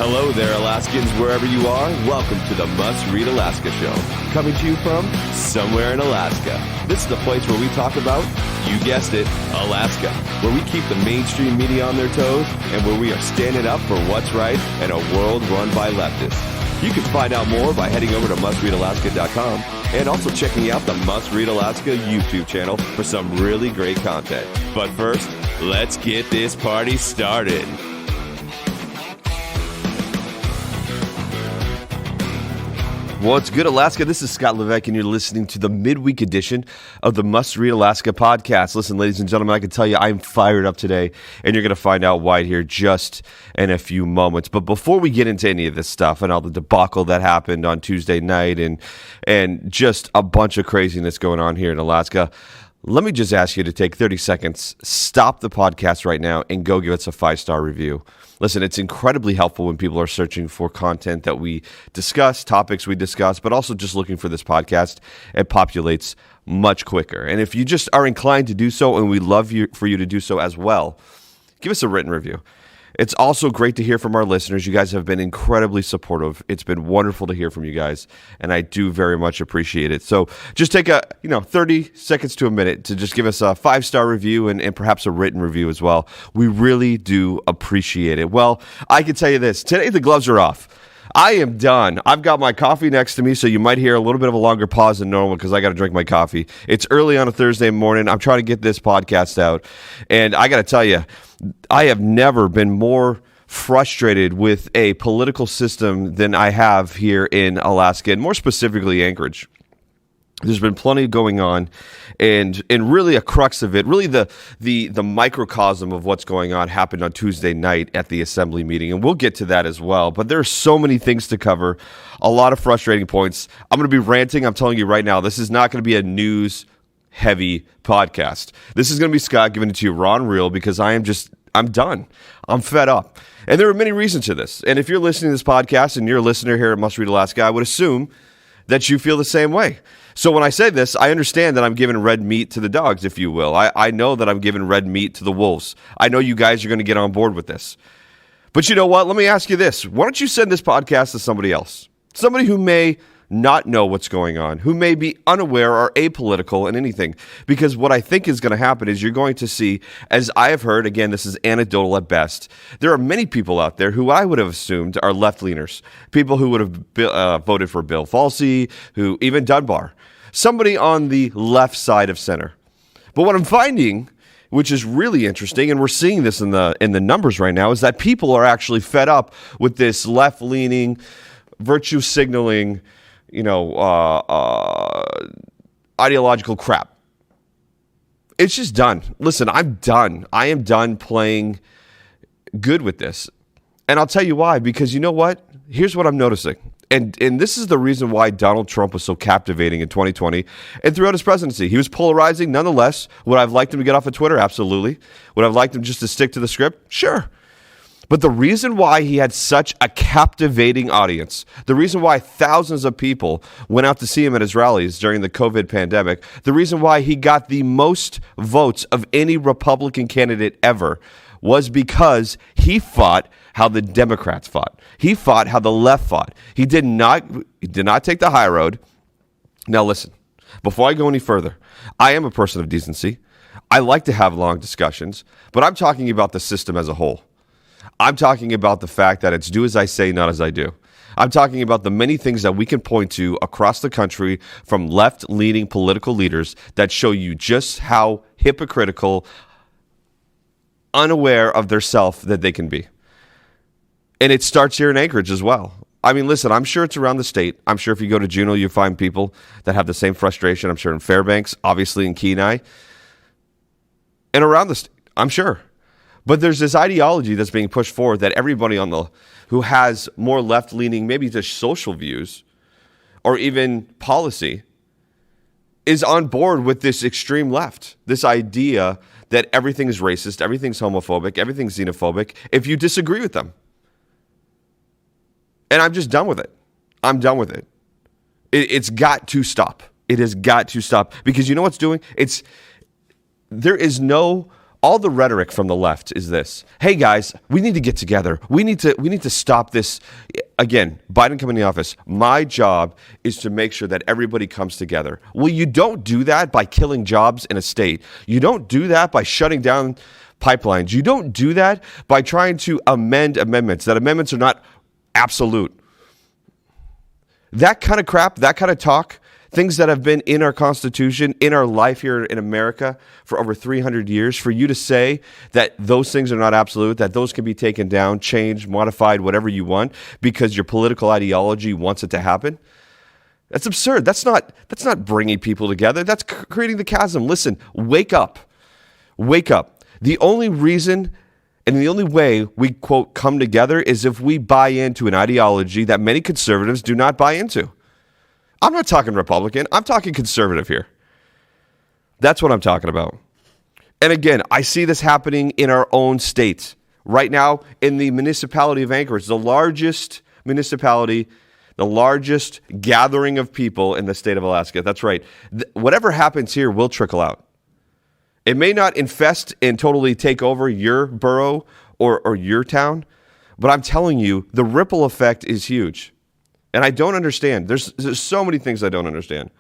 Hello there, Alaskans, wherever you are. Welcome to the Must Read Alaska Show, coming to you from somewhere in Alaska. This is the place where we talk about, you guessed it, Alaska, where we keep the mainstream media on their toes and where we are standing up for what's right in a world run by leftists. You can find out more by heading over to mustreadalaska.com and also checking out the Must Read Alaska YouTube channel for some really great content. But first, let's get this party started. What's good, Alaska? This is Scott Levesque, and you're listening to the Midweek Edition of the Must Read Alaska podcast. Listen, ladies and gentlemen, I can tell you I'm fired up today, and you're going to find out why here just in a few moments. But before we get into any of this stuff and all the debacle that happened on Tuesday night and just a bunch of craziness going on here in Alaska, let me just ask you to take 30 seconds, stop the podcast right now, and go give us a 5-star review. Listen, it's incredibly helpful when people are searching for content that we discuss, topics we discuss, but also just looking for this podcast. It populates much quicker. And if you just are inclined to do so, and we'd love for you to do so as well, give us a written review. It's also great to hear from our listeners. You guys have been incredibly supportive. It's been wonderful to hear from you guys, and I do very much appreciate it. So just take 30 seconds to a minute to just give us a 5-star review and perhaps a written review as well. We really do appreciate it. Well, I can tell you this. Today the gloves are off. I am done. I've got my coffee next to me, so you might hear a little bit of a longer pause than normal because I got to drink my coffee. It's early on a Thursday morning. I'm trying to get this podcast out, and I got to tell you, I have never been more frustrated with a political system than I have here in Alaska, and more specifically Anchorage. There's been plenty going on, and really a crux of it, really the microcosm of what's going on happened on Tuesday night at the assembly meeting, and we'll get to that as well. But there are so many things to cover, a lot of frustrating points. I'm going to be ranting. I'm telling you right now, this is not going to be a news-heavy podcast. This is going to be Scott giving it to you raw and real because I'm done. I'm fed up. And there are many reasons to this. And if you're listening to this podcast and you're a listener here at Must Read Alaska, I would assume that you feel the same way. So when I say this, I understand that I'm giving red meat to the dogs, if you will. I know that I'm giving red meat to the wolves. I know you guys are going to get on board with this. But you know what? Let me ask you this. Why don't you send this podcast to somebody else? Somebody who may not know what's going on, who may be unaware or apolitical in anything. Because what I think is going to happen is you're going to see, as I have heard, again, this is anecdotal at best, there are many people out there who I would have assumed are left-leaners, people who would have voted for Bill Falsey, who even Dunbar, somebody on the left side of center. But what I'm finding, which is really interesting, and we're seeing this in the numbers right now, is that people are actually fed up with this left-leaning, virtue signaling, ideological crap. It's just done. Listen, I'm done. I am done playing good with this. And I'll tell you why, because you know what? Here's what I'm noticing. And this is the reason why Donald Trump was so captivating in 2020 and throughout his presidency. He was polarizing nonetheless. Would I have liked him to get off of Twitter? Absolutely. Would I have liked him just to stick to the script? Sure. But the reason why he had such a captivating audience, the reason why thousands of people went out to see him at his rallies during the COVID pandemic, the reason why he got the most votes of any Republican candidate ever was because he fought how the Democrats fought. He fought how the left fought. He did not take the high road. Now listen, before I go any further, I am a person of decency. I like to have long discussions, but I'm talking about the system as a whole. I'm talking about the fact that it's do as I say, not as I do. I'm talking about the many things that we can point to across the country from left-leaning political leaders that show you just how hypocritical, unaware of their self that they can be. And it starts here in Anchorage as well. I mean, listen, I'm sure it's around the state. I'm sure if you go to Juneau, you find people that have the same frustration. I'm sure in Fairbanks, obviously in Kenai, and around the state, I'm sure. But there's this ideology that's being pushed forward that everybody who has more left-leaning, maybe just social views or even policy, is on board with this extreme left, this idea that everything is racist, everything's homophobic, everything's xenophobic if you disagree with them. And I'm just done with it. I'm done with it. It's got to stop. It has got to stop. Because you know what's doing? There is no all the rhetoric from the left is this: hey guys, we need to get together. We need to stop this. Again, Biden coming in the office, my job is to make sure that everybody comes together. Well, you don't do that by killing jobs in a state. You don't do that by shutting down pipelines. You don't do that by trying to amend amendments. That amendments are not absolute. That kind of crap, that kind of talk, things that have been in our Constitution, in our life here in America for over 300 years, for you to say that those things are not absolute, that those can be taken down, changed, modified, whatever you want, because your political ideology wants it to happen, that's absurd. That's not bringing people together. That's creating the chasm. Listen, wake up. Wake up. The only reason and the only way we, quote, come together is if we buy into an ideology that many conservatives do not buy into. I'm not talking Republican. I'm talking conservative here. That's what I'm talking about. And again, I see this happening in our own state. Right now, in the municipality of Anchorage, the largest municipality, the largest gathering of people in the state of Alaska. That's right. Whatever happens here will trickle out. It may not infest and totally take over your borough or your town, but I'm telling you, the ripple effect is huge. And I don't understand. There's so many things I don't understand.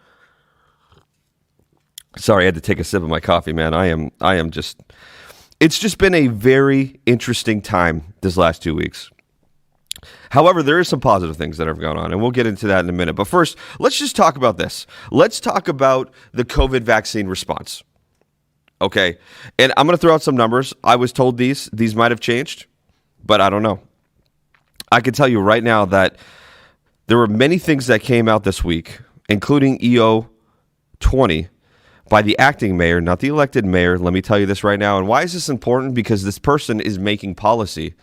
Sorry, I had to take a sip of my coffee, man. I am just, it's just been a very interesting time this last 2 weeks. However, there are some positive things that have gone on, and we'll get into that in a minute. But first, let's just talk about this. Let's talk about the COVID vaccine response. Okay, and I'm going to throw out some numbers. I was told these might have changed, but I don't know. I can tell you right now that there were many things that came out this week, including EO 20 by the acting mayor, not the elected mayor. Let me tell you this right now. And why is this important? Because this person is making policy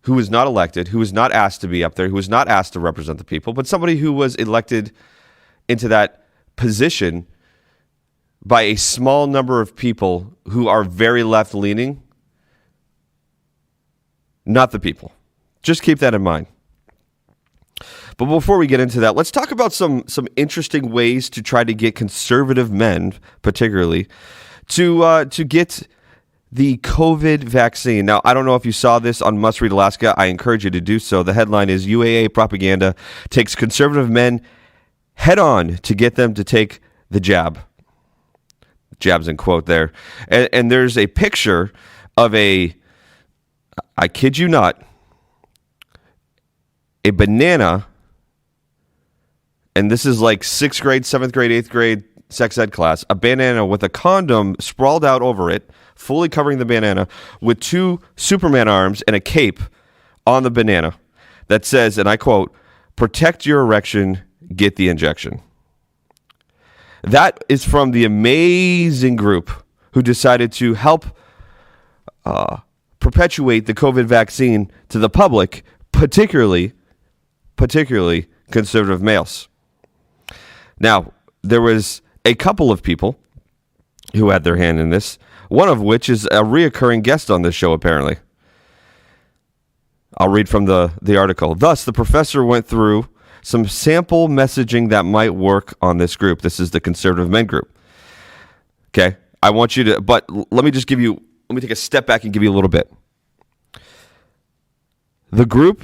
who was not elected, who was not asked to be up there, who was not asked to represent the people, but somebody who was elected into that position by a small number of people who are very left-leaning, not the people. Just keep that in mind. But before we get into that, let's talk about some interesting ways to try to get conservative men, particularly, to get the COVID vaccine. Now, I don't know if you saw this on Must Read Alaska. I encourage you to do so. The headline is UAA propaganda takes conservative men head on to get them to take the jab. Jabs in quote there. And there's a picture of I kid you not, a banana, and this is like 6th grade, 7th grade, 8th grade sex ed class, a banana with a condom sprawled out over it, fully covering the banana, with 2 Superman arms and a cape on the banana that says, and I quote, "Protect your erection, get the injection." That is from the amazing group who decided to help perpetuate the COVID vaccine to the public, particularly conservative males. Now, there was a couple of people who had their hand in this, one of which is a reoccurring guest on this show, apparently. I'll read from the article. Thus, the professor went through some sample messaging that might work on this group. This is the conservative men group. Okay, I want you to, but let me take a step back and give you a little bit. The group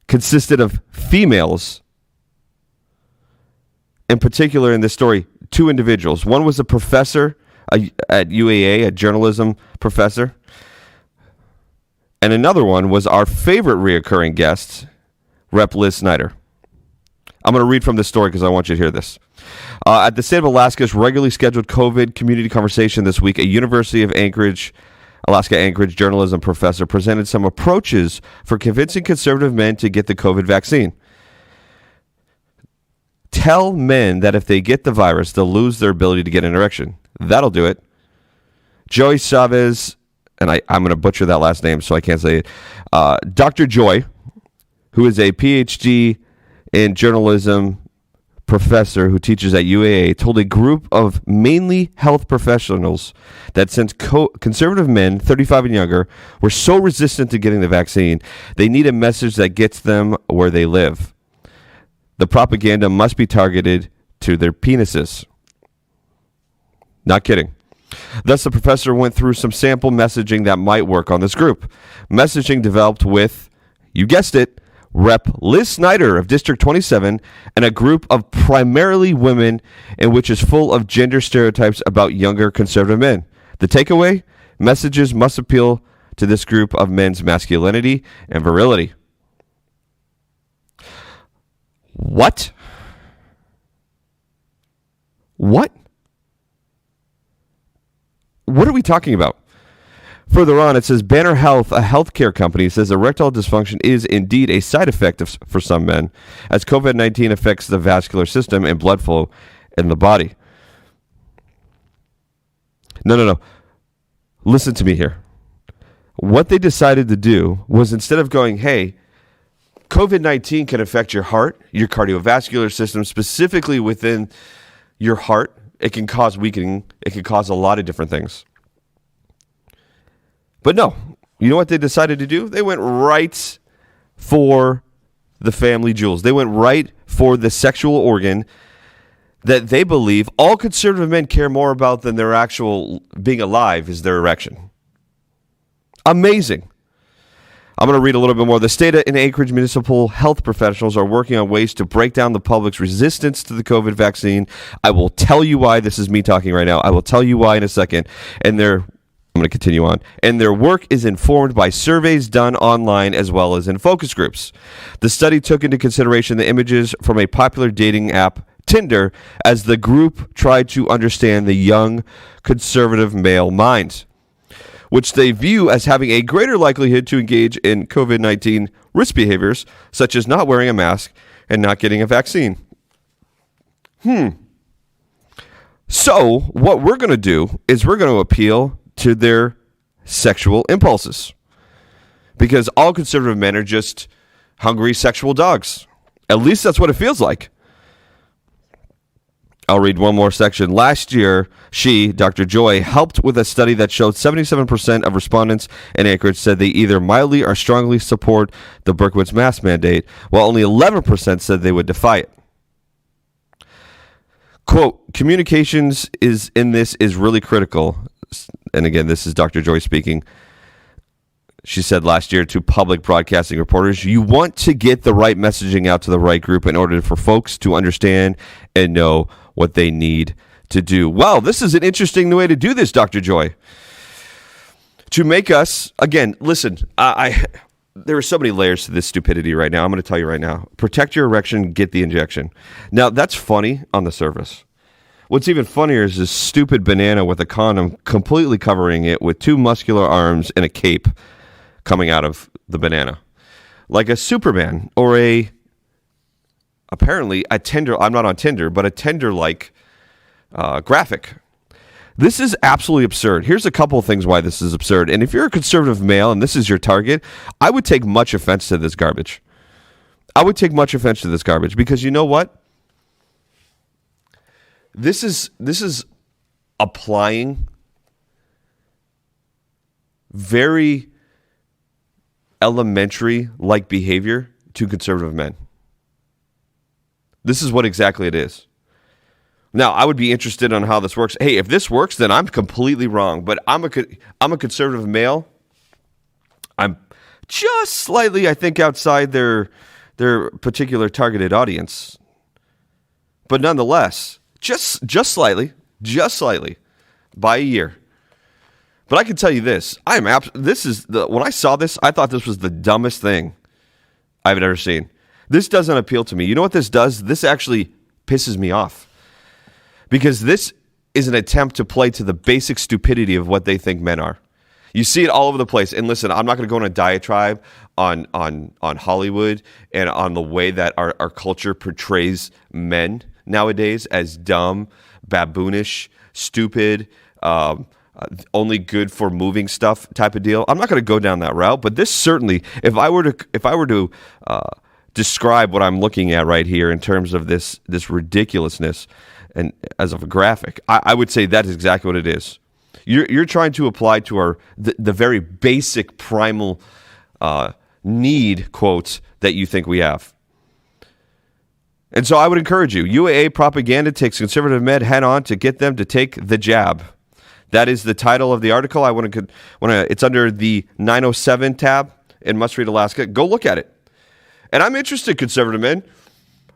consisted of females, in particular in this story, 2 individuals. One was a professor at UAA, a journalism professor, and another one was our favorite reoccurring guest, Rep. Liz Snyder. I'm going to read from this story because I want you to hear this. At the state of Alaska's regularly scheduled COVID community conversation this week, a University of Alaska Anchorage journalism professor presented some approaches for convincing conservative men to get the COVID vaccine. Tell men that if they get the virus, they'll lose their ability to get an erection. That'll do it. Joy Chavez, and I'm going to butcher that last name, so I can't say it. Dr. Joy, who is a PhD in journalism professor who teaches at UAA, told a group of mainly health professionals that since conservative men, 35 and younger, were so resistant to getting the vaccine, they need a message that gets them where they live. The propaganda must be targeted to their penises. Not kidding. Thus, the professor went through some sample messaging that might work on this group. Messaging developed with, you guessed it, Rep. Liz Snyder of District 27 and a group of primarily women in which is full of gender stereotypes about younger conservative men. The takeaway? Messages must appeal to this group of men's masculinity and virility. What? What? What are we talking about? Further on, it says Banner Health, a healthcare company, says erectile dysfunction is indeed a side effect for some men, as COVID-19 affects the vascular system and blood flow in the body. No. Listen to me here. What they decided to do was, instead of going, hey, COVID-19 can affect your heart, your cardiovascular system, specifically within your heart. It can cause weakening. It can cause a lot of different things. But no, you know what they decided to do? They went right for the family jewels. They went right for the sexual organ that they believe all conservative men care more about than their actual being alive is their erection. Amazing. I'm going to read a little bit more. The state and Anchorage municipal health professionals are working on ways to break down the public's resistance to the COVID vaccine. I will tell you why. This is me talking right now. I will tell you why in a second. I'm going to continue on. And their work is informed by surveys done online as well as in focus groups. The study took into consideration the images from a popular dating app, Tinder, as the group tried to understand the young conservative male mind, which they view as having a greater likelihood to engage in COVID-19 risk behaviors, such as not wearing a mask and not getting a vaccine. So what we're going to do is we're going to appeal to their sexual impulses, because all conservative men are just hungry sexual dogs. At least that's what it feels like. I'll read one more section. Last year, she, Dr. Joy, helped with a study that showed 77% of respondents in Anchorage said they either mildly or strongly support the Berkowitz mask mandate, while only 11% said they would defy it. Quote, communications is really critical. And again, this is Dr. Joy speaking. She said last year to public broadcasting reporters, you want to get the right messaging out to the right group in order for folks to understand and know what they need to do. Well, this is an interesting way to do this, Dr. Joy. To make us, again, listen, there are so many layers to this stupidity right now. I'm going to tell you right now. Protect your erection, get the injection. Now, that's funny on the surface. What's even funnier is this stupid banana with a condom completely covering it with two muscular arms and a cape coming out of the banana. Like a Superman or apparently a Tinder, I'm not on Tinder, but a Tinder-like graphic. This is absolutely absurd. Here's a couple of things why this is absurd. And if you're a conservative male and this is your target, I would take much offense to this garbage. Because you know what? This is applying very elementary-like behavior to conservative men. This is what exactly it is. Now, I would be interested on how this works. Hey, if this works, then I'm completely wrong. But I'm a conservative male. I'm just slightly, I think, outside their particular targeted audience. But nonetheless, just slightly, by a year. But I can tell you this: when I saw this, I thought this was the dumbest thing I've ever seen. This doesn't appeal to me. You know what this does? This actually pisses me off. Because this is an attempt to play to the basic stupidity of what they think men are. You see it all over the place. And listen, I'm not going to go on a diatribe on Hollywood and on the way that our culture portrays men nowadays as dumb, baboonish, stupid, only good for moving stuff type of deal. I'm not going to go down that route. But this certainly, if I were to describe what I'm looking at right here in terms of this ridiculousness, and as of a graphic, I would say that is exactly what it is. You're trying to apply to the very basic primal need quotes that you think we have. And so I would encourage you. UAA propaganda takes conservative men head on to get them to take the jab. That is the title of the article. It's under the 907 tab in Must Read Alaska. Go look at it. And I'm interested, conservative men.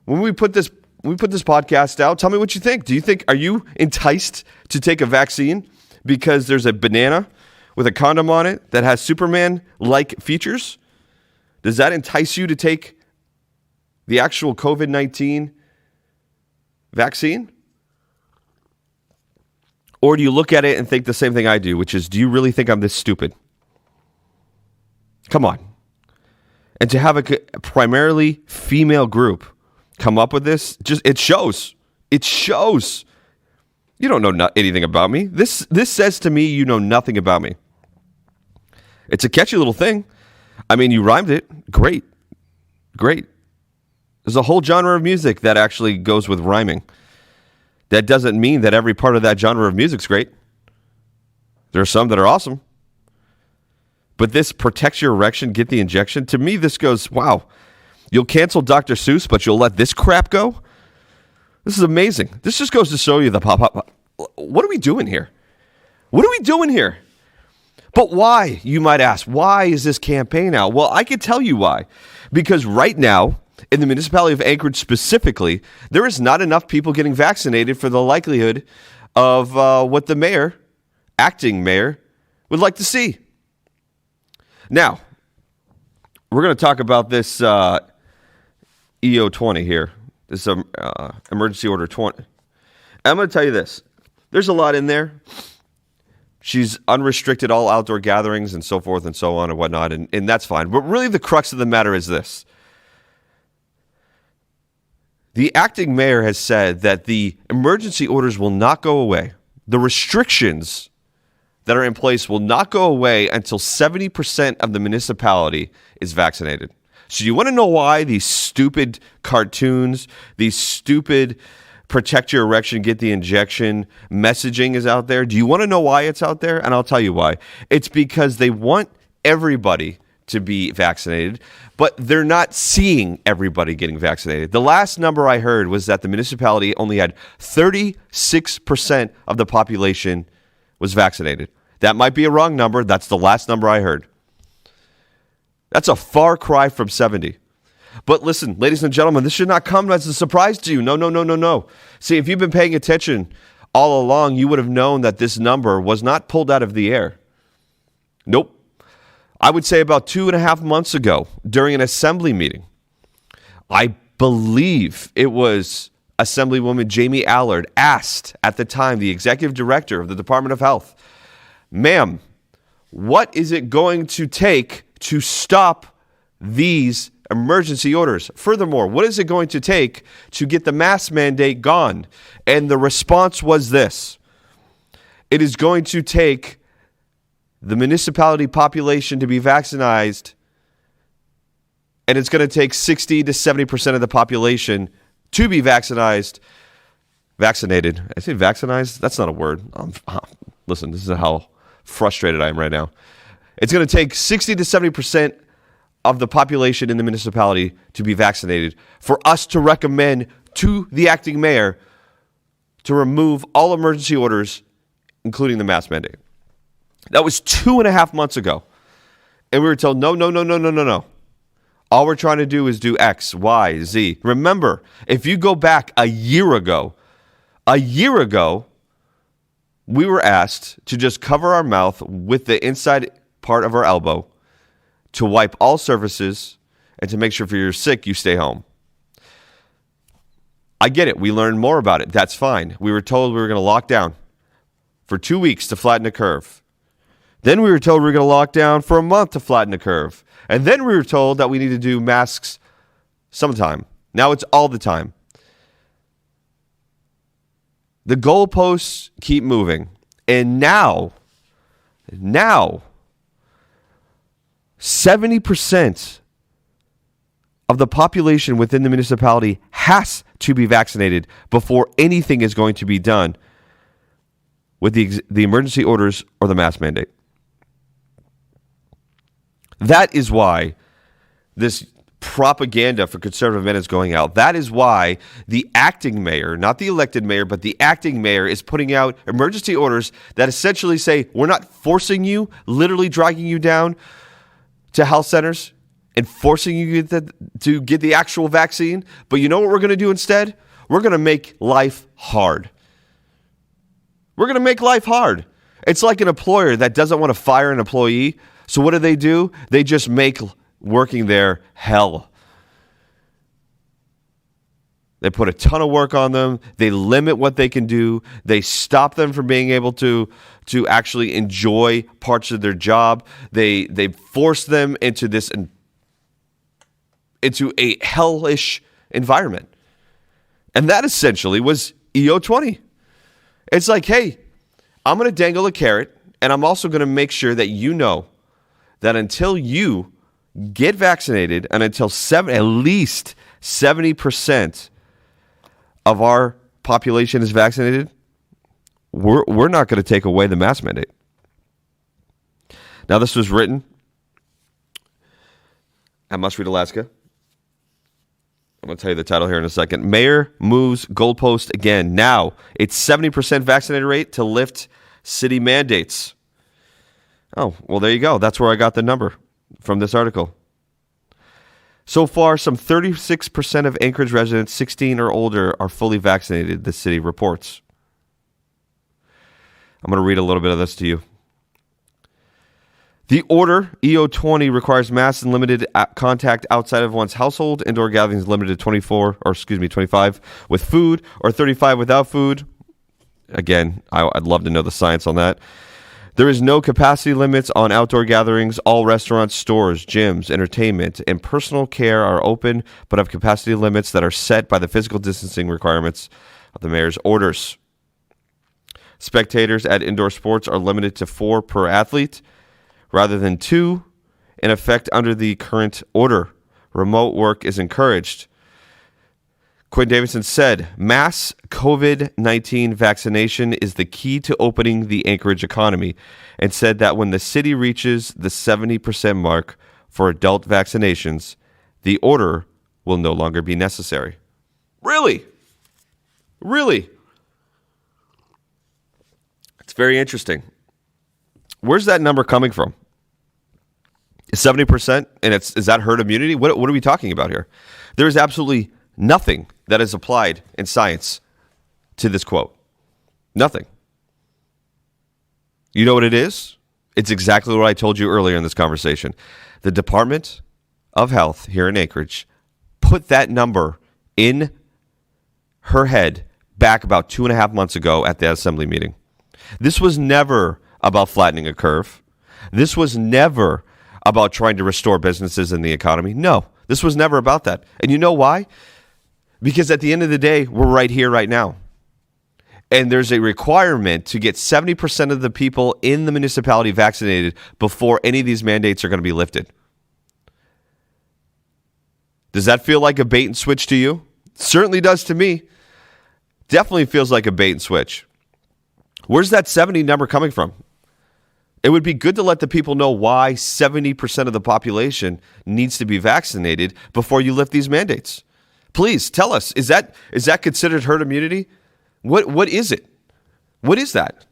When we put this podcast out, tell me what you think. Are you enticed to take a vaccine because there's a banana with a condom on it that has Superman-like features? Does that entice you to take the actual COVID-19 vaccine? Or do you look at it and think the same thing I do, which is, do you really think I'm this stupid? Come on. And to have a primarily female group come up with this, it shows. It shows. You don't know anything about me. This says to me you know nothing about me. It's a catchy little thing. I mean, you rhymed it. Great. There's a whole genre of music that actually goes with rhyming. That doesn't mean that every part of that genre of music's great. There are some that are awesome. But this protects your erection, get the injection. To me, this goes, wow, you'll cancel Dr. Seuss, but you'll let this crap go? This is amazing. This just goes to show you the pop. What are we doing here? But why, you might ask, why is this campaign out? Well, I can tell you why. Because right now, in the municipality of Anchorage specifically, there is not enough people getting vaccinated for the likelihood of what the acting mayor, would like to see. Now, we're going to talk about this EO 20 here, this emergency order 20. I'm going to tell you this. There's a lot in there. She's unrestricted all outdoor gatherings and so forth and so on and whatnot, and that's fine. But really the crux of the matter is this. The acting mayor has said that the emergency orders will not go away. The restrictions that are in place will not go away until 70% of the municipality is vaccinated. So you want to know why these stupid cartoons, these stupid protect your erection, get the injection messaging is out there? Do you want to know why it's out there? And I'll tell you why. It's because they want everybody to be vaccinated, but they're not seeing everybody getting vaccinated. The last number I heard was that the municipality only had 36% of the population was vaccinated. That might be a wrong number. That's the last number I heard. That's a far cry from 70. But listen, ladies and gentlemen, this should not come as a surprise to you. No. See, if you've been paying attention all along, you would have known that this number was not pulled out of the air. Nope. I would say about 2.5 months ago, during an assembly meeting, I believe it was Assemblywoman Jamie Allard asked at the time the executive director of the Department of Health, ma'am, what is it going to take to stop these emergency orders? Furthermore, what is it going to take to get the mask mandate gone? And the response was this. It is going to take the municipality population to be vaccinated, and it's going to take 60 to 70% of the population to be vaccinated. I say vaccinated? That's not a word. Listen, this is how frustrated I am right now. It's going to take 60 to 70% of the population in the municipality to be vaccinated for us to recommend to the acting mayor to remove all emergency orders, including the mask mandate. That was 2.5 months ago. And we were told, no. All we're trying to do is do X, Y, Z. Remember, if you go back a year ago, we were asked to just cover our mouth with the inside part of our elbow, to wipe all surfaces, and to make sure if you're sick, you stay home. I get it. We learned more about it. That's fine. We were told we were going to lock down for 2 weeks to flatten the curve. Then we were told we were going to lock down for a month to flatten the curve. And then we were told that we need to do masks sometime. Now it's all the time. The goalposts keep moving. And now, 70% of the population within the municipality has to be vaccinated before anything is going to be done with the emergency orders or the mask mandate. That is why this propaganda for conservative men is going out. That is why the acting mayor, not the elected mayor, but the acting mayor is putting out emergency orders that essentially say, we're not forcing you, literally dragging you down to health centers and forcing you to get the actual vaccine. But you know what we're going to do instead? We're going to make life hard. We're going to make life hard. It's like an employer that doesn't want to fire an employee. So what do? They just make working there hell. They put a ton of work on them. They limit what they can do. They stop them from being able to actually enjoy parts of their job. They force them into a hellish environment. And that essentially was EO20. It's like, hey, I'm going to dangle a carrot, and I'm also going to make sure that you know that until you get vaccinated and until at least 70% of our population is vaccinated, we're not going to take away the mask mandate. Now, this was written at Must Read Alaska. I'm going to tell you the title here in a second. Mayor moves goalpost again. Now, it's 70% vaccinated rate to lift city mandates. Oh, well, there you go. That's where I got the number from this article. So far, some 36% of Anchorage residents 16 or older are fully vaccinated, the city reports. I'm going to read a little bit of this to you. The order, EO20, requires masks and limited contact outside of one's household. Indoor gatherings limited to 25 with food or 35 without food. Again, I'd love to know the science on that. There is no capacity limits on outdoor gatherings. All restaurants, stores, gyms, entertainment, and personal care are open, but have capacity limits that are set by the physical distancing requirements of the mayor's orders. Spectators at indoor sports are limited to 4 per athlete rather than 2, in effect under the current order. Remote work is encouraged. Quinn Davidson said, mass COVID-19 vaccination is the key to opening the Anchorage economy, and said that when the city reaches the 70% mark for adult vaccinations, the order will no longer be necessary. Really? Really? It's very interesting. Where's that number coming from? 70%? And is that herd immunity? What are we talking about here? There is absolutely nothing that is applied in science to this quote. Nothing. You know what it is? It's exactly what I told you earlier in this conversation. The Department of Health here in Anchorage put that number in her head back about 2.5 months ago at the assembly meeting. This was never about flattening a curve. This was never about trying to restore businesses in the economy. No, this was never about that. And you know why? Because at the end of the day, we're right here, right now. And there's a requirement to get 70% of the people in the municipality vaccinated before any of these mandates are going to be lifted. Does that feel like a bait and switch to you? Certainly does to me. Definitely feels like a bait and switch. Where's that 70 number coming from? It would be good to let the people know why 70% of the population needs to be vaccinated before you lift these mandates. Please tell us, is that considered herd immunity? What is it? What is that?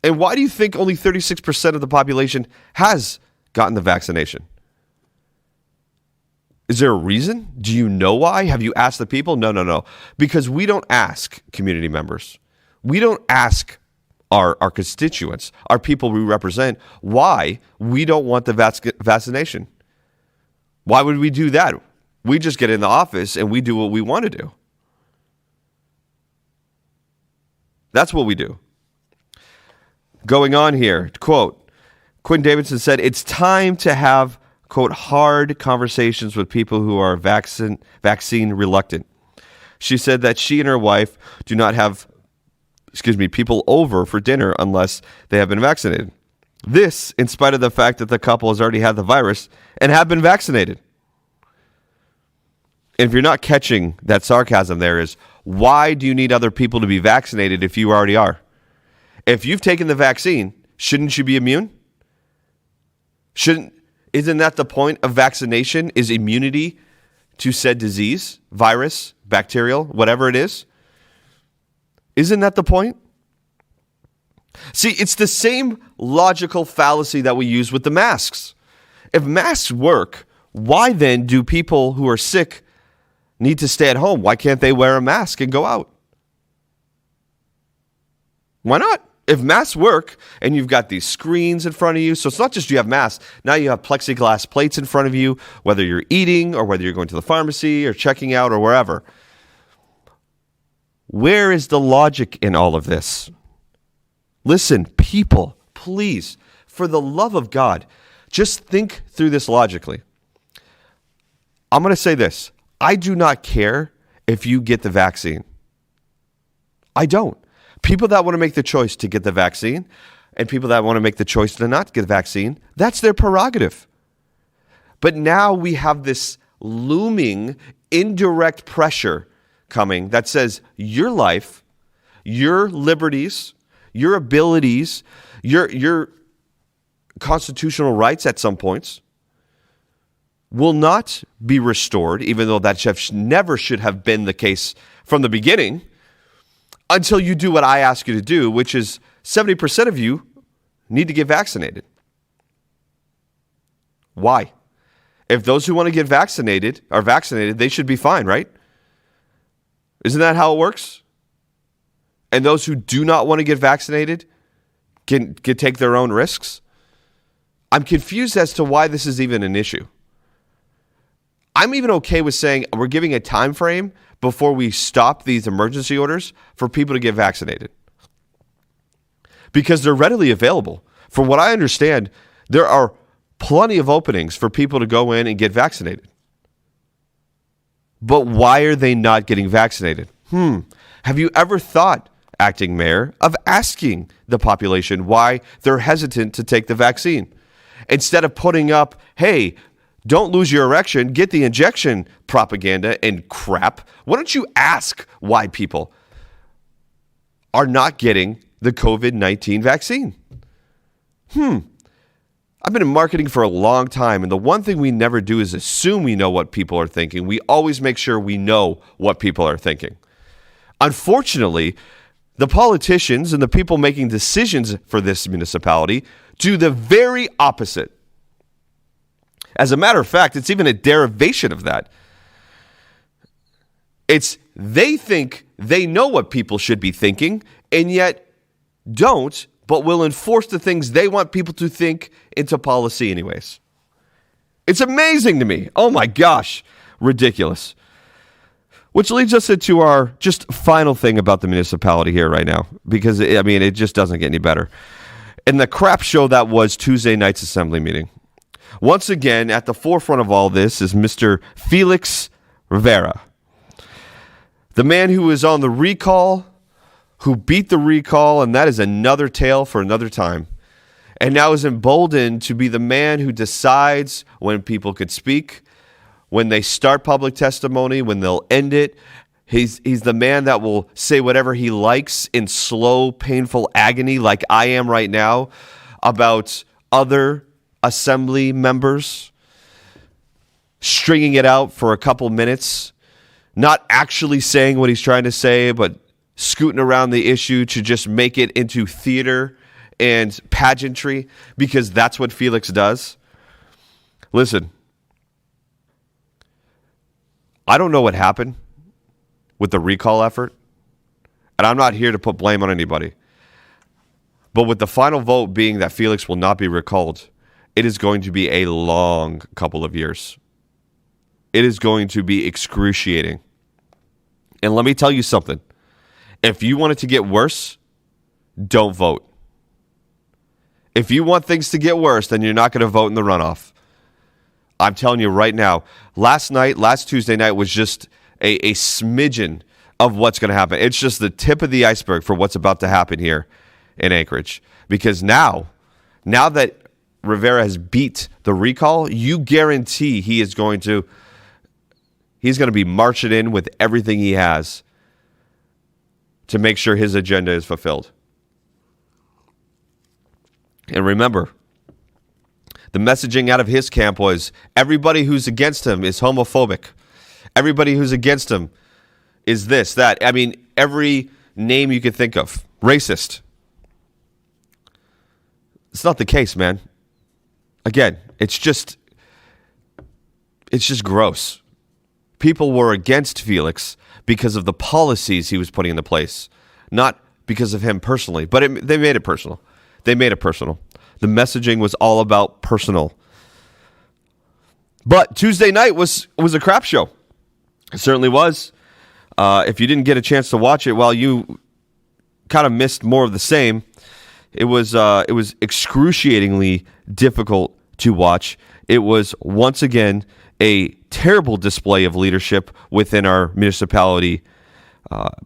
And why do you think only 36% of the population has gotten the vaccination? Is there a reason? Do you know why? Have you asked the people? No. Because we don't ask community members. We don't ask our constituents, our people we represent, why we don't want the vaccination. Why would we do that? We just get in the office and we do what we want to do. That's what we do. Going on here, quote, Quinn Davidson said, it's time to have, quote, hard conversations with people who are vaccine reluctant. She said that she and her wife do not have people over for dinner unless they have been vaccinated. This, in spite of the fact that the couple has already had the virus and have been vaccinated. And if you're not catching that sarcasm there is, why do you need other people to be vaccinated if you already are? If you've taken the vaccine, shouldn't you be immune? Isn't that the point of vaccination, is immunity to said disease, virus, bacterial, whatever it is? Isn't that the point? See, it's the same logical fallacy that we use with the masks. If masks work, why then do people who are sick need to stay at home? Why can't they wear a mask and go out? Why not? If masks work and you've got these screens in front of you, so it's not just you have masks, now you have plexiglass plates in front of you, whether you're eating or whether you're going to the pharmacy or checking out or wherever. Where is the logic in all of this? Listen, people, please, for the love of God, just think through this logically. I'm going to say this. I do not care if you get the vaccine. I don't. People that want to make the choice to get the vaccine and people that want to make the choice to not get the vaccine, that's their prerogative. But now we have this looming indirect pressure coming that says your life, your liberties, your abilities, your constitutional rights at some points will not be restored, even though that never should have been the case from the beginning, until you do what I ask you to do, which is 70% of you need to get vaccinated. Why? If those who want to get vaccinated are vaccinated, they should be fine, right? Isn't that how it works? And those who do not want to get vaccinated can take their own risks? I'm confused as to why this is even an issue. I'm even okay with saying we're giving a time frame before we stop these emergency orders for people to get vaccinated, because they're readily available. From what I understand, there are plenty of openings for people to go in and get vaccinated. But why are they not getting vaccinated? Have you ever thought, acting mayor, of asking the population why they're hesitant to take the vaccine? Instead of putting up, hey, don't lose your erection, get the injection propaganda and crap, why don't you ask why people are not getting the COVID-19 vaccine? I've been in marketing for a long time, and the one thing we never do is assume we know what people are thinking. We always make sure we know what people are thinking. Unfortunately, the politicians and the people making decisions for this municipality do the very opposite. As a matter of fact, it's even a derivation of that. They think they know what people should be thinking, and yet don't, but will enforce the things they want people to think into policy anyways. It's amazing to me. Oh my gosh, ridiculous. Which leads us into our just final thing about the municipality here right now, because it just doesn't get any better. And the crap show that was Tuesday night's assembly meeting. Once again, at the forefront of all this is Mr. Felix Rivera, the man who is on the recall, who beat the recall, and that is another tale for another time, and now is emboldened to be the man who decides when people could speak, when they start public testimony, when they'll end it. He's the man that will say whatever he likes in slow, painful agony, like I am right now, about other assembly members, stringing it out for a couple minutes, not actually saying what he's trying to say, but scooting around the issue to just make it into theater and pageantry, because that's what Felix does. Listen, I don't know what happened with the recall effort, and I'm not here to put blame on anybody. But with the final vote being that Felix will not be recalled, it is going to be a long couple of years. It is going to be excruciating. And let me tell you something. If you want it to get worse, don't vote. If you want things to get worse, then you're not going to vote in the runoff. I'm telling you right now, last Tuesday night was just a smidgen of what's going to happen. It's just the tip of the iceberg for what's about to happen here in Anchorage. Because now that Rivera has beat the recall, you guarantee he's going to be marching in with everything he has to make sure his agenda is fulfilled. And remember, The messaging out of his camp was everybody who's against him is homophobic. Everybody who's against him is this, that. I mean, every name you could think of. Racist. It's not the case, man. Again, it's just gross. People were against Felix because of the policies he was putting into place, not because of him personally. But they made it personal. They made it personal. The messaging was all about personal. But Tuesday night was a crap show. It certainly was. If you didn't get a chance to watch it, well, you kind of missed more of the same. It was excruciatingly difficult to watch. It was once again a terrible display of leadership within our municipality,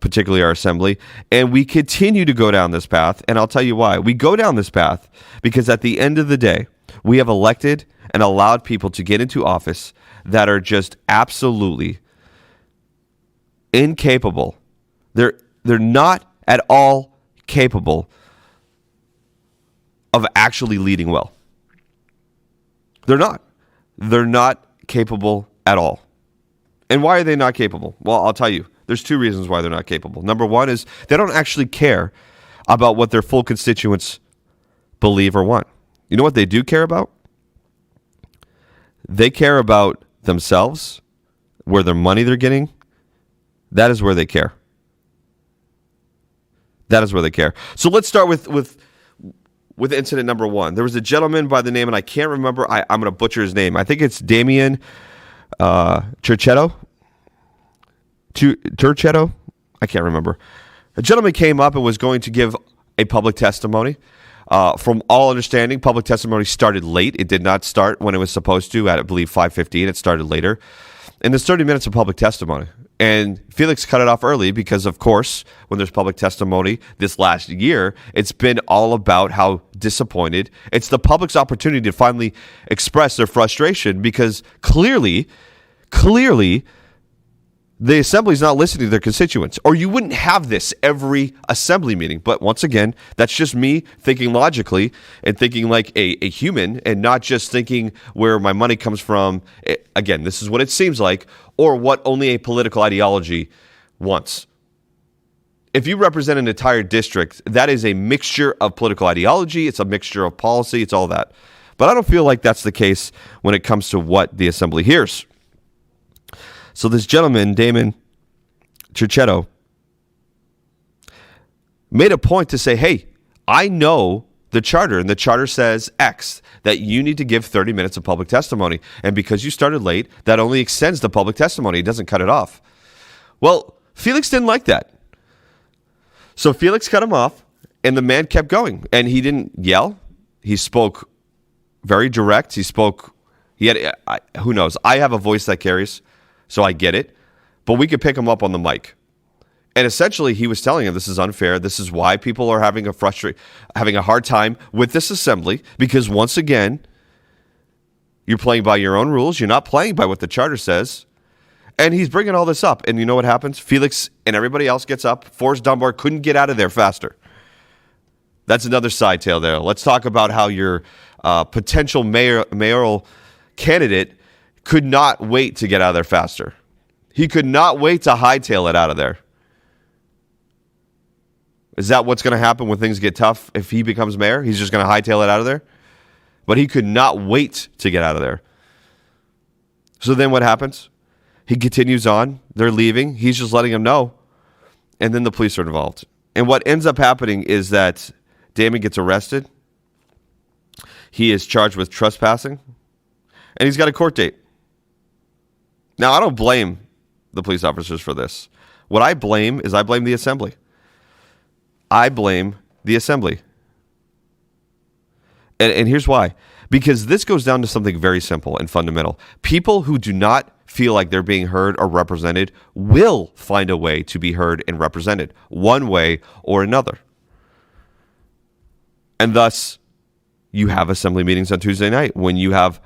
particularly our assembly. And we continue to go down this path, and I'll tell you why. We go down this path because at the end of the day, we have elected and allowed people to get into office that are just absolutely incapable. They're not at all capable of actually leading well. They're not. They're not capable at all. And why are they not capable? Well, I'll tell you. There's two reasons why they're not capable. Number one is they don't actually care about what their full constituents believe or want. You know what they do care about? They care about themselves, where their money they're getting. That is where they care. That is where they care. So let's start with incident number one. There was a gentleman by the name, and I can't remember. I'm going to butcher his name. I think it's Damian Turchetto. Turchetto? I can't remember. A gentleman came up and was going to give a public testimony. From all understanding, public testimony started late. It did not start when it was supposed to at, I believe, 5:15. It started later. And there's 30 minutes of public testimony. And Felix cut it off early because, of course, when there's public testimony this last year, it's been all about how disappointed. It's the public's opportunity to finally express their frustration because clearly, the assembly's not listening to their constituents, or you wouldn't have this every assembly meeting. But once again, that's just me thinking logically and thinking like a human and not just thinking where my money comes from. Again, this is what it seems like, or what only a political ideology wants. If you represent an entire district, that is a mixture of political ideology. It's a mixture of policy. It's all that. But I don't feel like that's the case when it comes to what the assembly hears. So this gentleman, Damon Turchetto, made a point to say, hey, I know the charter, and the charter says X, that you need to give 30 minutes of public testimony. And because you started late, that only extends the public testimony. It doesn't cut it off. Well, Felix didn't like that. So Felix cut him off, and the man kept going. And he didn't yell. He spoke very direct. Who knows? I have a voice that carries. So I get it, but we could pick him up on the mic. And essentially, he was telling him this is unfair. This is why people are having a hard time with this assembly, because once again, you're playing by your own rules. You're not playing by what the charter says. And he's bringing all this up. And you know what happens? Felix and everybody else gets up. Forrest Dunbar couldn't get out of there faster. That's another side tale there. Let's talk about how your potential mayoral candidate could not wait to get out of there faster. He could not wait to hightail it out of there. Is that what's going to happen when things get tough? If he becomes mayor, he's just going to hightail it out of there? But he could not wait to get out of there. So then what happens? He continues on. They're leaving. He's just letting them know. And then the police are involved. And what ends up happening is that Damon gets arrested. He is charged with trespassing. And he's got a court date. Now, I don't blame the police officers for this. What I blame the assembly. I blame the assembly. And here's why. Because this goes down to something very simple and fundamental. People who do not feel like they're being heard or represented will find a way to be heard and represented, one way or another. And thus, you have assembly meetings on Tuesday night when you have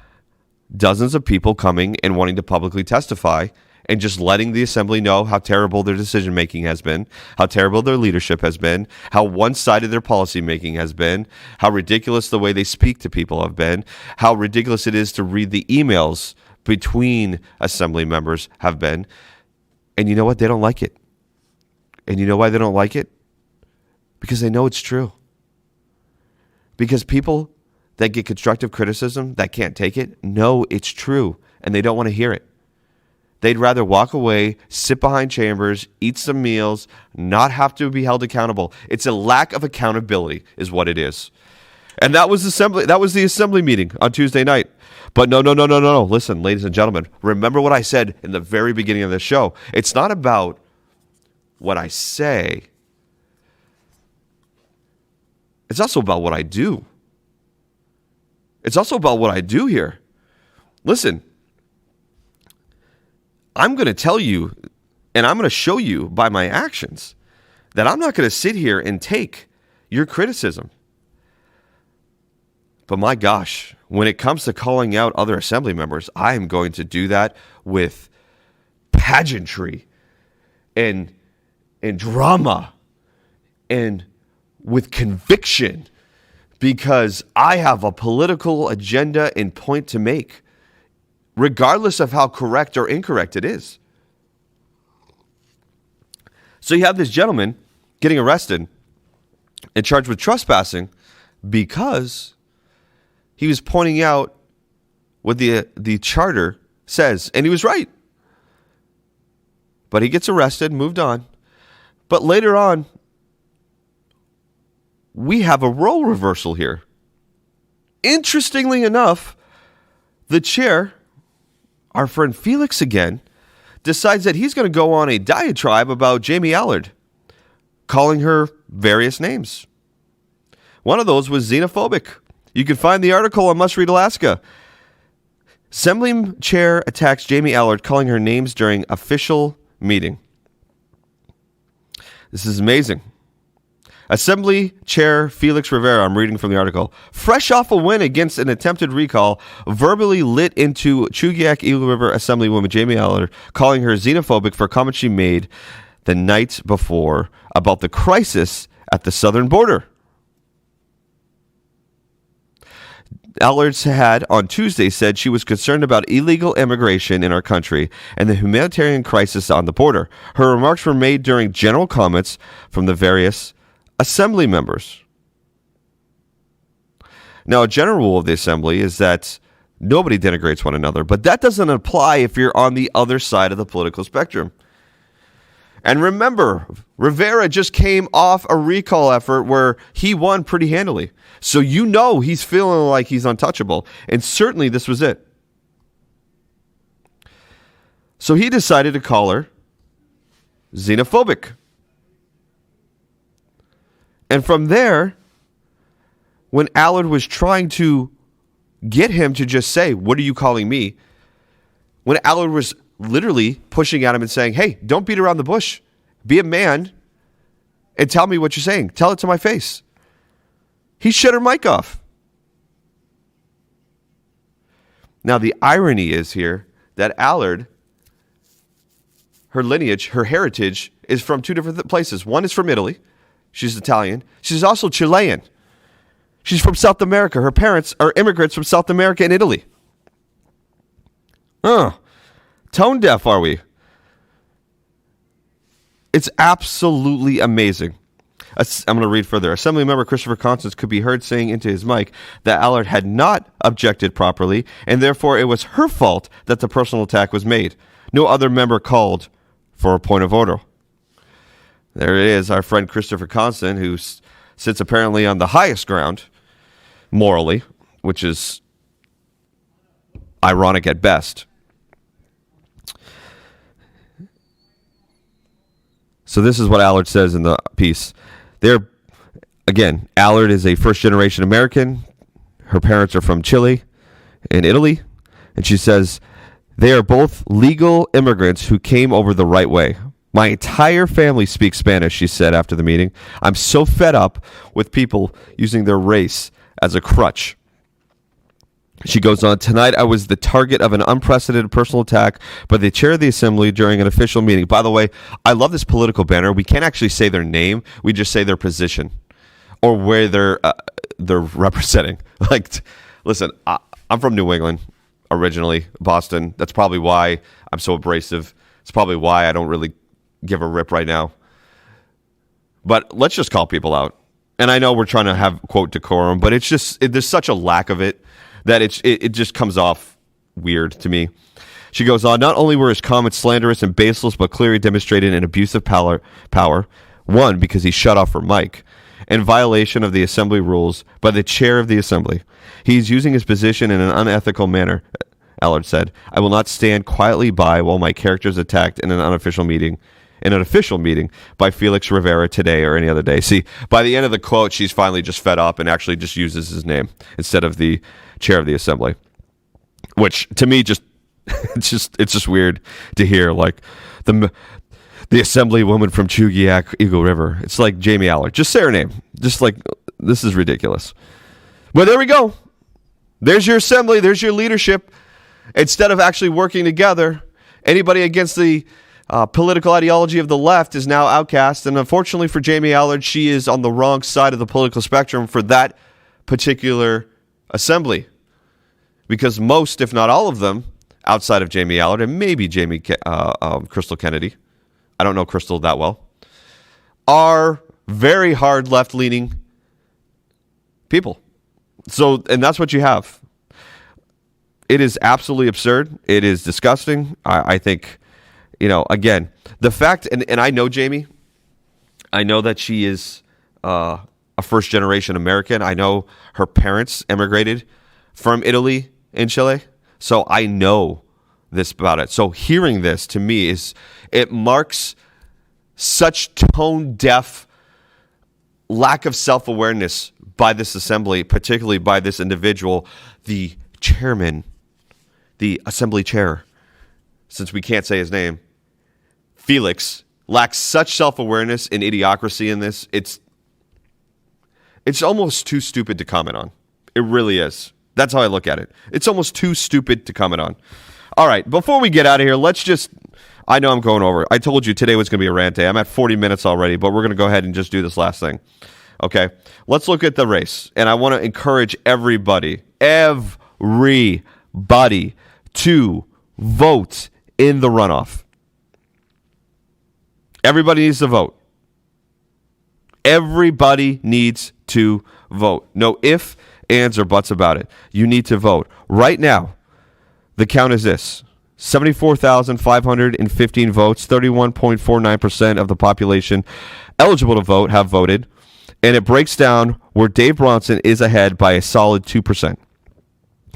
dozens of people coming and wanting to publicly testify, and just letting the assembly know how terrible their decision making has been, how terrible their leadership has been, how one-sided their policy making has been, how ridiculous the way they speak to people have been, how ridiculous it is to read the emails between assembly members have been. And you know what? They don't like it. And you know why they don't like it? Because they know it's true. Because people that get constructive criticism, that can't take it, know it's true, and they don't want to hear it. They'd rather walk away, sit behind chambers, eat some meals, not have to be held accountable. It's a lack of accountability is what it is. And that was the assembly meeting on Tuesday night. But no. Listen, ladies and gentlemen, remember what I said in the very beginning of this show. It's not about what I say. It's also about what I do. It's also about what I do here. Listen, I'm going to tell you, and I'm going to show you by my actions, that I'm not going to sit here and take your criticism. But my gosh, when it comes to calling out other assembly members, I am going to do that with pageantry and drama and with conviction, because I have a political agenda and point to make, regardless of how correct or incorrect it is. So you have this gentleman getting arrested and charged with trespassing because he was pointing out what the charter says, and he was right. But he gets arrested, moved on. But later on, we have a role reversal here. Interestingly enough, the chair, our friend Felix again, decides that he's going to go on a diatribe about Jamie Allard, calling her various names. One of those was xenophobic. You can find the article on Must Read Alaska. Assembly chair attacks Jamie Allard, calling her names during official meeting. This is amazing. Assembly Chair Felix Rivera, I'm reading from the article, fresh off a win against an attempted recall, verbally lit into Chugiak Eagle River Assemblywoman Jamie Allard, calling her xenophobic for comments she made the night before about the crisis at the southern border. Allard had on Tuesday said she was concerned about illegal immigration in our country and the humanitarian crisis on the border. Her remarks were made during general comments from the various assembly members. Now, a general rule of the assembly is that nobody denigrates one another, but that doesn't apply if you're on the other side of the political spectrum. And remember, Rivera just came off a recall effort where he won pretty handily. So you know he's feeling like he's untouchable. And certainly this was it. So he decided to call her xenophobic. And from there, when Allard was trying to get him to just say, "What are you calling me?" When Allard was literally pushing at him and saying, "Hey, don't beat around the bush. Be a man and tell me what you're saying. Tell it to my face." He shut her mic off. Now, the irony is here that Allard, her lineage, her heritage is from two different places. One is from Italy. She's Italian. She's also Chilean. She's from South America. Her parents are immigrants from South America and Italy. Tone deaf, are we? It's absolutely amazing. I'm going to read further. Assemblymember Christopher Constance could be heard saying into his mic that Allard had not objected properly, and therefore it was her fault that the personal attack was made. No other member called for a point of order. There it is, our friend Christopher Constance, who sits apparently on the highest ground, morally, which is ironic at best. So this is what Allard says in the piece. Allard is a first-generation American. Her parents are from Chile and Italy. And she says, they are both legal immigrants who came over the right way. My entire family speaks Spanish, she said after the meeting. I'm so fed up with people using their race as a crutch. She goes on, tonight I was the target of an unprecedented personal attack by the chair of the assembly during an official meeting. By the way, I love this political banner. We can't actually say their name. We just say their position or where they're representing. Like, listen, I'm from New England originally, Boston. That's probably why I'm so abrasive. It's probably why I don't really give a rip right now. But let's just call people out. And I know we're trying to have, quote, decorum, but it's just, there's such a lack of it that it just comes off weird to me. She goes on, not only were his comments slanderous and baseless, but clearly demonstrated an abuse of power. One, because he shut off her mic, in violation of the assembly rules by the chair of the assembly. He's using his position in an unethical manner, Allard said. I will not stand quietly by while my character is attacked in an official meeting by Felix Rivera today or any other day. See, by the end of the quote, she's finally just fed up and actually just uses his name instead of the chair of the assembly, which to me it's just weird to hear, like the assemblywoman from Chugiak Eagle River. It's like Jamie Allard. Just say her name. Just like, this is ridiculous. Well, there we go. There's your assembly. There's your leadership. Instead of actually working together, anybody against the political ideology of the left is now outcast. And unfortunately for Jamie Allard, she is on the wrong side of the political spectrum for that particular assembly. Because most, if not all of them, outside of Jamie Allard and maybe Crystal Kennedy, I don't know Crystal that well, are very hard left-leaning people. So, and that's what you have. It is absolutely absurd. It is disgusting. I think, again, the fact, and I know Jamie. I know that she is a first-generation American. I know her parents immigrated from Italy and Chile. So I know this about it. So hearing this to me it marks such tone-deaf lack of self-awareness by this assembly, particularly by this individual, the chairman, the assembly chair, since we can't say his name. Felix lacks such self-awareness and idiocracy in this. It's almost too stupid to comment on. It really is. That's how I look at it. It's almost too stupid to comment on. All right, before we get out of here, I know I'm going over. I told you today was going to be a rant day. I'm at 40 minutes already, but we're going to go ahead and just do this last thing. Okay, let's look at the race. And I want to encourage everybody to vote in the runoff. Everybody needs to vote. Everybody needs to vote. No ifs, ands, or buts about it. You need to vote. Right now, the count is this. 74,515 votes, 31.49% of the population eligible to vote have voted. And it breaks down where Dave Bronson is ahead by a solid 2%.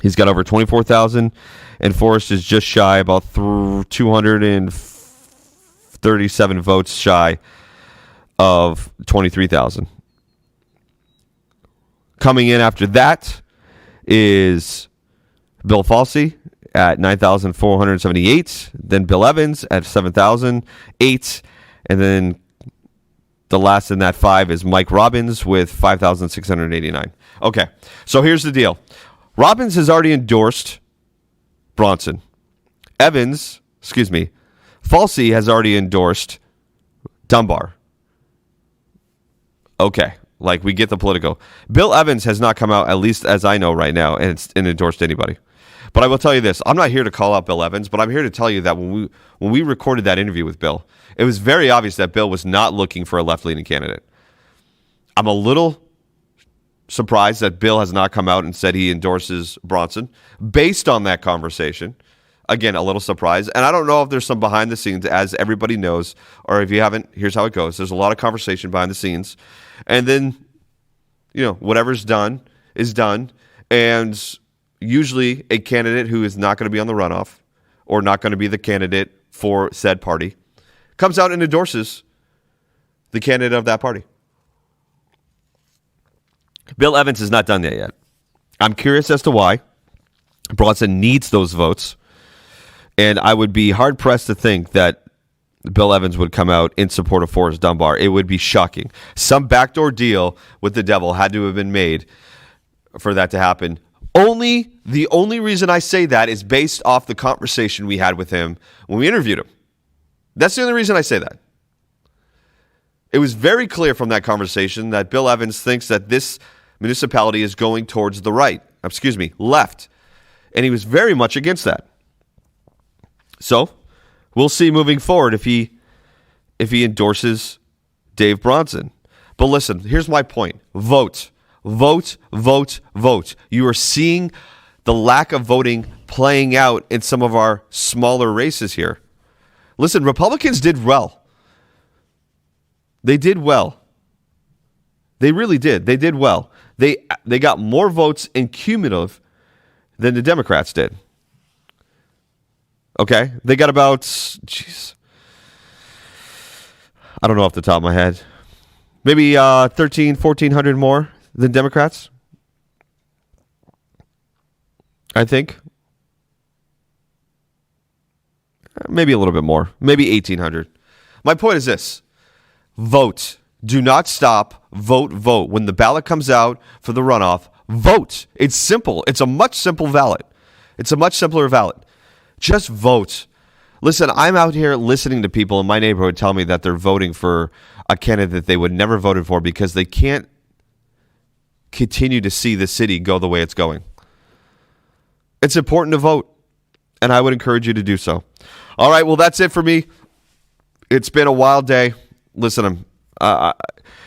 He's got over 24,000, and Forrest is just shy, about 237 votes shy of 23,000. Coming in after that is Bill Falsey at 9,478, then Bill Evans at 7,008, and then the last in that 5 is Mike Robbins with 5,689. Okay, so here's the deal. Robbins has already endorsed Bronson. Falsey has already endorsed Dunbar. Okay, like we get the political. Bill Evans has not come out, at least as I know right now, and endorsed anybody. But I will tell you this. I'm not here to call out Bill Evans, but I'm here to tell you that when we recorded that interview with Bill, it was very obvious that Bill was not looking for a left-leaning candidate. I'm a little surprised that Bill has not come out and said he endorses Bronson based on that conversation. Again, a little surprised. And I don't know if there's some behind the scenes, as everybody knows, or if you haven't, here's how it goes. There's a lot of conversation behind the scenes. And then, whatever's done is done. And usually a candidate who is not going to be on the runoff or not going to be the candidate for said party comes out and endorses the candidate of that party. Bill Evans has not done that yet. I'm curious as to why. Bronson needs those votes. And I would be hard-pressed to think that Bill Evans would come out in support of Forrest Dunbar. It would be shocking. Some backdoor deal with the devil had to have been made for that to happen. The only reason I say that is based off the conversation we had with him when we interviewed him. That's the only reason I say that. It was very clear from that conversation that Bill Evans thinks that this municipality is going towards the left. And he was very much against that. So, we'll see moving forward if he endorses Dave Bronson. But listen, here's my point. Vote. Vote, vote, vote. You are seeing the lack of voting playing out in some of our smaller races here. Listen, Republicans did well. They did well. They really did. They did well. They got more votes in cumulative than the Democrats did. Okay? They got about, I don't know off the top of my head. Maybe 1,400 more than Democrats. I think. Maybe a little bit more. Maybe 1,800. My point is this. Vote. Do not stop. Vote, vote. When the ballot comes out for the runoff, vote. It's simple. It's a much simpler ballot. It's a much simpler ballot. Just vote. Listen, I'm out here listening to people in my neighborhood tell me that they're voting for a candidate that they would never voted for because they can't continue to see the city go the way it's going. It's important to vote, and I would encourage you to do so. All right, well, that's it for me. It's been a wild day. Listen,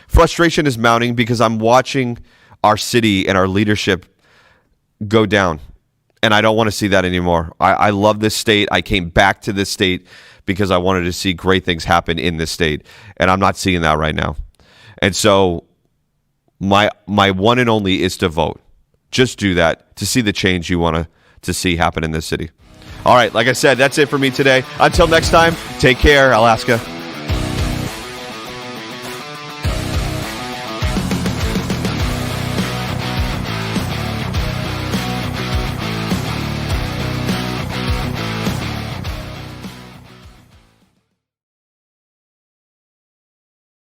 frustration is mounting because I'm watching our city and our leadership go down, and I don't want to see that anymore. I love this state. I came back to this state because I wanted to see great things happen in this state, and I'm not seeing that right now. And so my one and only is to vote. Just do that to see the change you want to see happen in this city. All right, like I said, that's it for me today. Until next time, take care, Alaska.